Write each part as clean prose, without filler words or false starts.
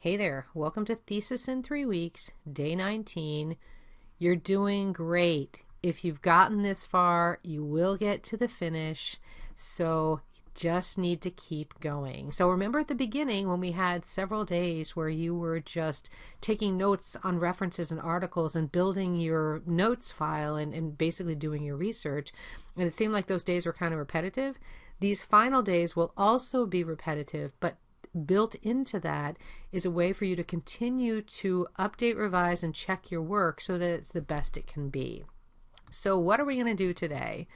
Hey there, welcome to Thesis in 3 weeks, day 19. You're doing great. If you've gotten this far, you will get to the finish, so you just need to keep going. So remember at the beginning when we had several days where you were just taking notes on references and articles and building your notes file and basically doing your research, and it seemed like those days were kind of repetitive. These final days will also be repetitive, but built into that is a way for you to continue to update, revise, and check your work so that it's the best it can be. So what are we going to do today?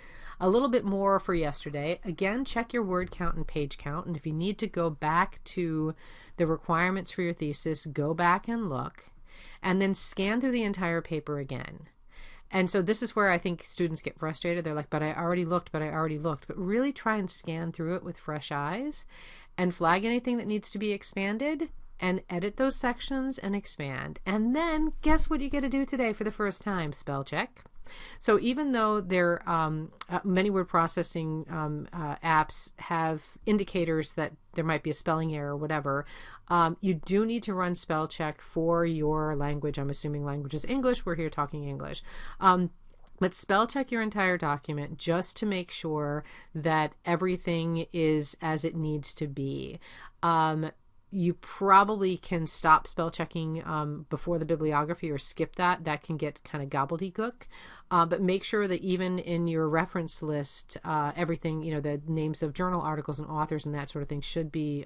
A little bit more for yesterday. Again, check your word count and page count, and if you need to go back to the requirements for your thesis, go back and look, and then scan through the entire paper again. And so this is where I think students get frustrated. They're like, but I already looked. But really try and scan through it with fresh eyes and flag anything that needs to be expanded and edit those sections and expand. And then guess what you get to do today for the first time? Spell check. So even though many word processing apps have indicators that there might be a spelling error or whatever, you do need to run spell check for your language. I'm assuming language is English. We're here talking English. But spell check your entire document just to make sure that everything is as it needs to be. You probably can stop spell checking before the bibliography or skip that. That can get kind of gobbledygook. But make sure that even in your reference list, everything, the names of journal articles and authors and that sort of thing should be,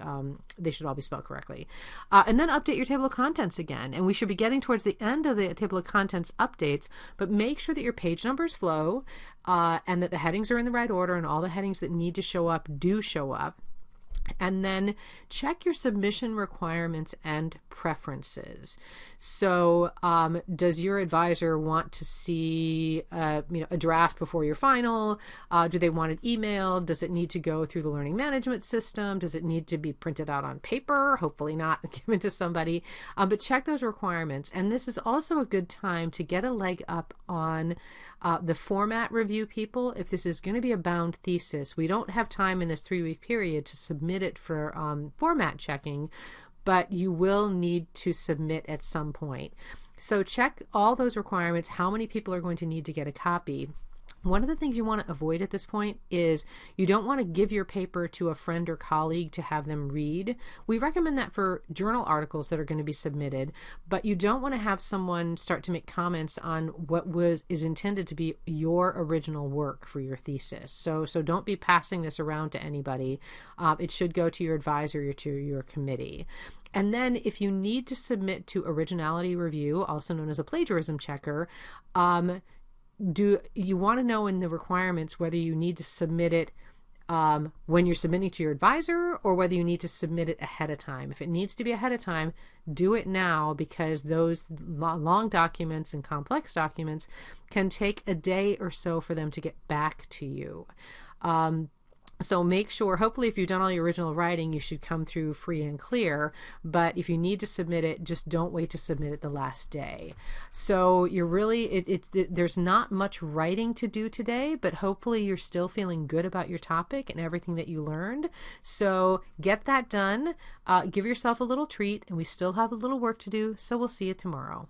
they should all be spelled correctly. And then update your table of contents again. And we should be getting towards the end of the table of contents updates, but make sure that your page numbers flow and that the headings are in the right order and all the headings that need to show up do show up. And then check your submission requirements and preferences. So does your advisor want to see a draft before your final? Do they want it emailed? Does it need to go through the learning management system? Does it need to be printed out on paper? Hopefully not given to somebody. But check those requirements. And this is also a good time to get a leg up on the format review people. If this is going to be a bound thesis, we don't have time in this 3-week period to submit it for format checking, but you will need to submit at some point. So check all those requirements, how many people are going to need to get a copy. One of the things you want to avoid at this point is you don't want to give your paper to a friend or colleague to have them read. We recommend that for journal articles that are going to be submitted, but you don't want to have someone start to make comments on what is intended to be your original work for your thesis. So don't be passing this around to anybody. It should go to your advisor or to your committee. And then if you need to submit to originality review, also known as a plagiarism checker, do you want to know in the requirements whether you need to submit it when you're submitting to your advisor or whether you need to submit it ahead of time? If it needs to be ahead of time, do it now, because those long documents and complex documents can take a day or so for them to get back to you. So make sure, hopefully if you've done all your original writing, you should come through free and clear. But if you need to submit it, just don't wait to submit it the last day. So you're really, there's not much writing to do today, but hopefully you're still feeling good about your topic and everything that you learned. So get that done. Give yourself a little treat, and we still have a little work to do. So we'll see you tomorrow.